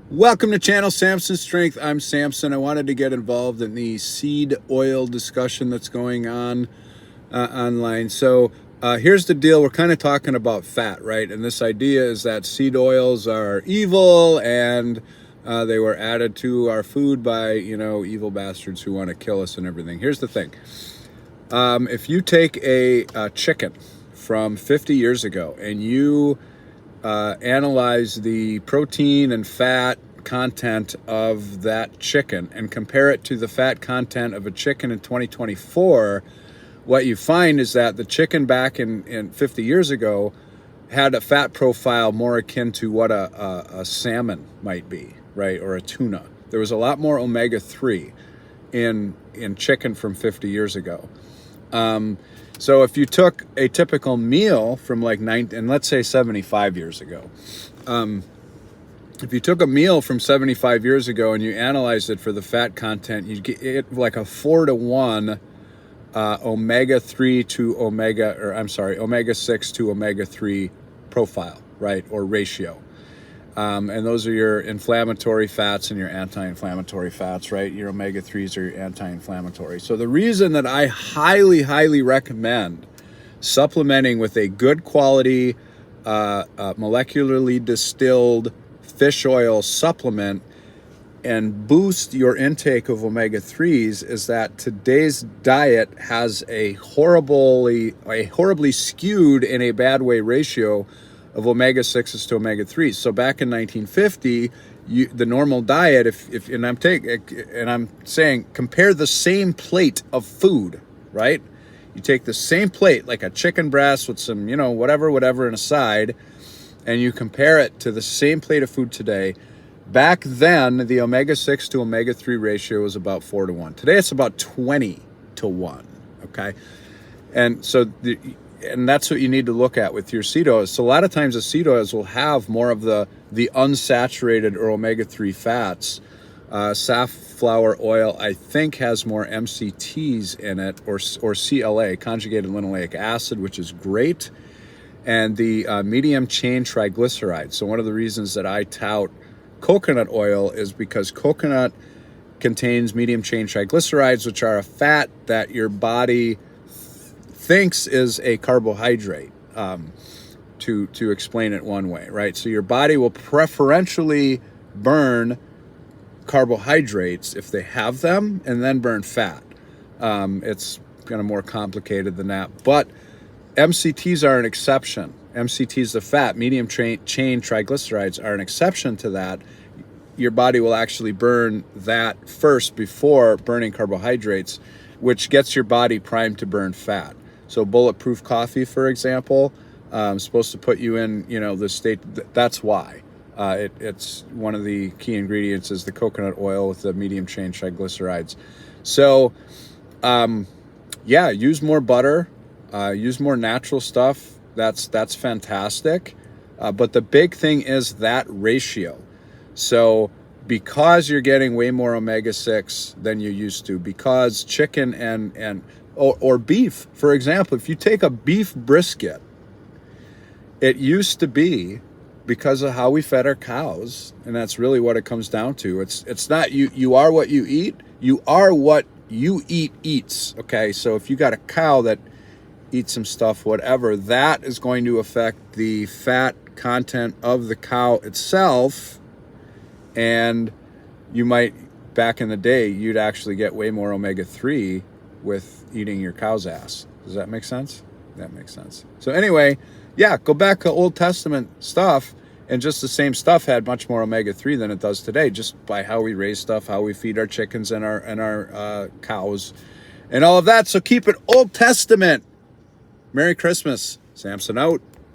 Welcome to channel Samson Strength. I'm Samson. I wanted to get involved in the seed oil discussion that's going on online. So here's the deal. We're kind of talking about fat, right? And this idea is that seed oils are evil and they were added to our food by, evil bastards who want to kill us and everything. Here's the thing. If you take a chicken from 50 years ago and you analyze the protein and fat content of that chicken and compare it to the fat content of a chicken in 2024, what you find is that the chicken back in 50 years ago had a fat profile more akin to what a salmon might be, right? Or a tuna. There was a lot more omega-3 in chicken from 50 years ago. So if you took a typical meal from and let's say 75 years ago, if you took a meal from 75 years ago and you analyzed it for the fat content, you'd get it like a 4-to-1 omega-3 to omega-6 to omega-3 profile, right? Or ratio. And those are your inflammatory fats and your anti-inflammatory fats, right? Your omega-3s are your anti-inflammatory. So the reason that I highly, highly recommend supplementing with a good quality, molecularly distilled fish oil supplement and boost your intake of omega-3s is that today's diet has a horribly skewed in a bad way ratio of omega-6s to omega-3s. So back in 1950, the normal diet, I'm saying compare the same plate of food, right? You take the same plate, like a chicken breast with some, whatever in a side, and you compare it to the same plate of food today. Back then, the omega-6 to omega-3 ratio was about 4-to-1. Today, it's about 20-to-1, okay? And so and that's what you need to look at with your seed oils. So a lot of times the seed oils will have more of the unsaturated or omega-3 fats. Safflower oil, I think, has more MCTs in it, or CLA, conjugated linoleic acid, which is great, and the medium chain triglycerides. So one of the reasons that I tout coconut oil is because coconut contains medium chain triglycerides, which are a fat that your body thinks is a carbohydrate, to explain it one way, right? So your body will preferentially burn carbohydrates if they have them and then burn fat. It's kind of more complicated than that, but MCTs are an exception. MCTs, the fat, medium chain triglycerides, are an exception to that. Your body will actually burn that first before burning carbohydrates, which gets your body primed to burn fat. So bulletproof coffee, for example, is supposed to put you in, the state. That's why. It's one of the key ingredients is the coconut oil with the medium chain triglycerides. So, use more butter, use more natural stuff. That's fantastic. But the big thing is that ratio. So because you're getting way more omega-6 than you used to, because chicken or beef, for example, if you take a beef brisket, it used to be, because of how we fed our cows, and that's really what it comes down to. It's not you are what you eat. You are what you eat eats. Okay, so if you got a cow that eats some stuff, whatever, that is going to affect the fat content of the cow itself, and you might, back in the day, you'd actually get way more omega-3 with eating your cow's ass. Does that make sense? That makes sense. So anyway, go back to Old Testament stuff, and just the same stuff had much more omega-3 than it does today, just by how we raise stuff, how we feed our chickens and our cows, and all of that. So keep it Old Testament. Merry Christmas. Samson out.